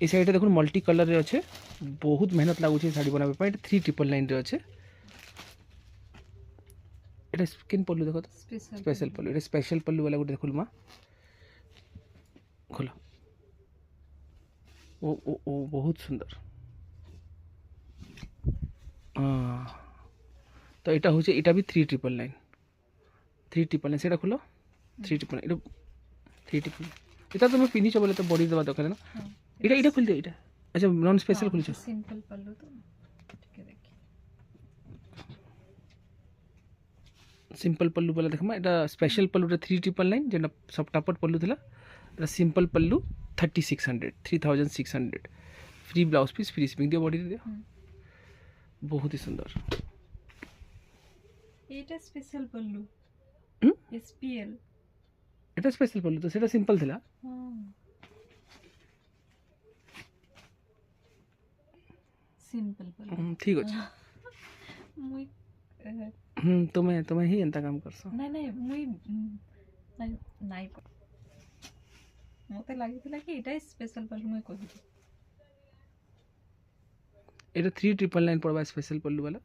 এই শাড়িটা দেখুন মল্টি কলর আছে, বহুত মেহনত লাগুছে শাড়ি বানাবে পাই। এটা 3999 আছে। এটা স্কিন পল্লু দেখো তো, স্পেশাল পল্লু। এটা স্পেশাল পল্লু वाला গোটে দেখুন মা, খোলো। ও ও ও বহুত সুন্দর। তো এটা হচ্ছে, এটা भी 3999, 3999 সেটা খোলো। 3999 এটা 3999। এটা তুমি পিঁধিছ বলে তো বডি দেওয়া দরকার না। এটা এটা খুলতে, এটা আচ্ছা নন স্পেশাল খুলছো। সিম্পল পল্লু তো ঠিক দেখি। সিম্পল পল্লু বলে দেখমা, এটা স্পেশাল পল্লুটা 3999 যেটা সব টাপট পল্লু লা। এটা simple pallu 3600, 3600। Free blouse piece, free shipping দিও, বডি দিও। বহুত হি সুন্দর। এটা স্পেশাল পল্লু, এসপিএল। এটা স্পেশাল পল্লু তো সেটা সিম্পল লা। সিম্পল পল্লু ঠিক আছে। মুই তুমি হি এন্তা কাম করছো। নাই নাই মুই নাই নাই মতে লাগিଥିଲା কি এটাই স্পেশাল পল্লু মুই কহিলি। এটা 3999 পড়বা স্পেশাল পল্লু वाला।